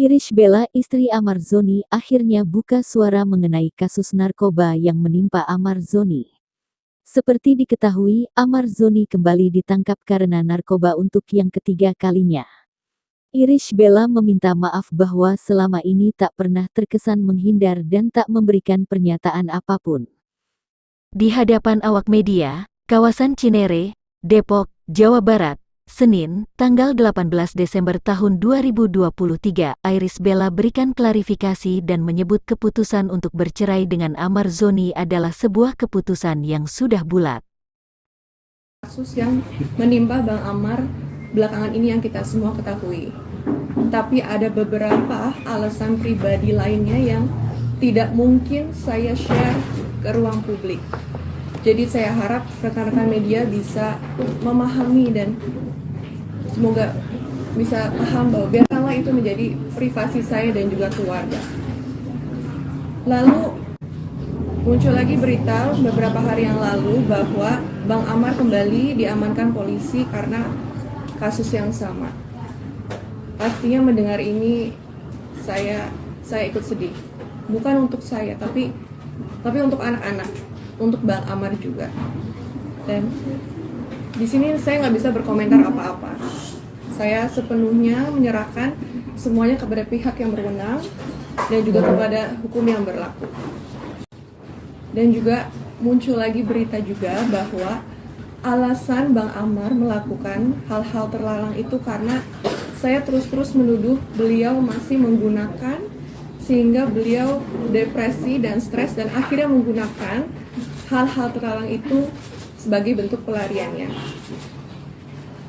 Irish Bella, istri Amar Zoni, akhirnya buka suara mengenai kasus narkoba yang menimpa Amar Zoni. Seperti diketahui, Amar Zoni kembali ditangkap karena narkoba untuk yang ketiga kalinya. Irish Bella meminta maaf bahwa selama ini tak pernah terkesan menghindar dan tak memberikan pernyataan apapun. Di hadapan awak media, kawasan Cinere, Depok, Jawa Barat, Senin, tanggal 18 Desember tahun 2023, Irish Bella berikan klarifikasi dan menyebut keputusan untuk bercerai dengan Amar Zoni adalah sebuah keputusan yang sudah bulat. Kasus yang menimpa Bang Amar belakangan ini yang kita semua ketahui. Tapi ada beberapa alasan pribadi lainnya yang tidak mungkin saya share ke ruang publik. Jadi saya harap rekan-rekan media bisa memahami dan semoga bisa paham bahwa biarkanlah itu menjadi privasi saya dan juga keluarga. Lalu muncul lagi berita beberapa hari yang lalu bahwa Bang Amar kembali diamankan polisi karena kasus yang sama. Pastinya mendengar ini saya ikut sedih. Bukan untuk saya, tapi untuk anak-anak, untuk Bang Amar juga. Dan di sini saya nggak bisa berkomentar apa-apa. Saya sepenuhnya menyerahkan semuanya kepada pihak yang berwenang dan juga kepada hukum yang berlaku. Dan juga muncul lagi berita juga bahwa alasan Bang Amar melakukan hal-hal terlarang itu karena saya terus-terus menuduh beliau masih menggunakan sehingga beliau depresi dan stres dan akhirnya menggunakan hal-hal terlarang itu sebagai bentuk pelariannya.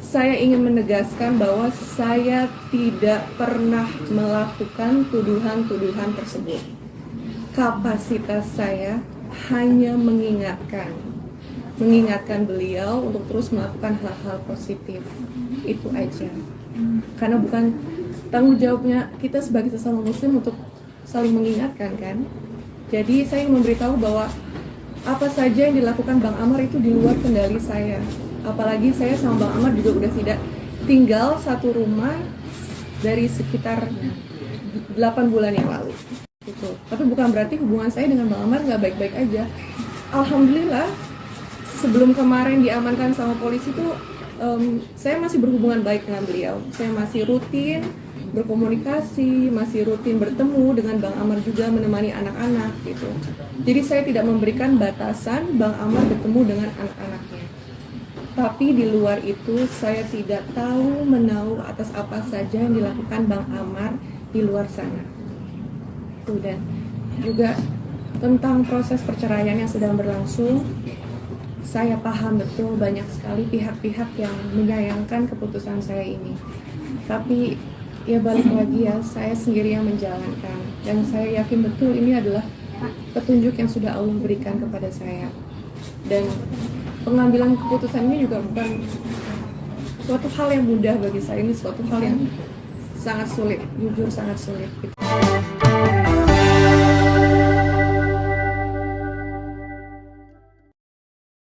Saya ingin menegaskan bahwa saya tidak pernah melakukan tuduhan-tuduhan tersebut. Kapasitas saya hanya mengingatkan beliau untuk terus melakukan hal-hal positif. Itu aja. Karena bukan tanggung jawabnya kita sebagai sesama muslim untuk saling mengingatkan kan. Jadi saya ingin memberitahu bahwa apa saja yang dilakukan Bang Amar itu di luar kendali saya. Apalagi saya sama Bang Amar juga udah tidak tinggal satu rumah dari sekitar 8 bulan yang lalu. Gitu. Tapi bukan berarti hubungan saya dengan Bang Amar nggak baik-baik aja. Alhamdulillah sebelum kemarin diamankan sama polisi tuh saya masih berhubungan baik dengan beliau. Saya masih rutin berkomunikasi, masih rutin bertemu dengan Bang Amar juga menemani anak-anak gitu. Jadi saya tidak memberikan batasan Bang Amar bertemu dengan anak-anaknya. Tapi di luar itu saya tidak tahu menahu atas apa saja yang dilakukan Bang Amar di luar sana. Dan juga tentang proses perceraian yang sedang berlangsung, saya paham betul banyak sekali pihak-pihak yang menyayangkan keputusan saya ini. Tapi ya balik lagi ya, saya sendiri yang menjalankan. Dan saya yakin betul ini adalah petunjuk yang sudah Allah berikan kepada saya. Dan pengambilan keputusan ini juga bukan suatu hal yang mudah bagi saya. Ini suatu hal yang sangat sulit, jujur sangat sulit.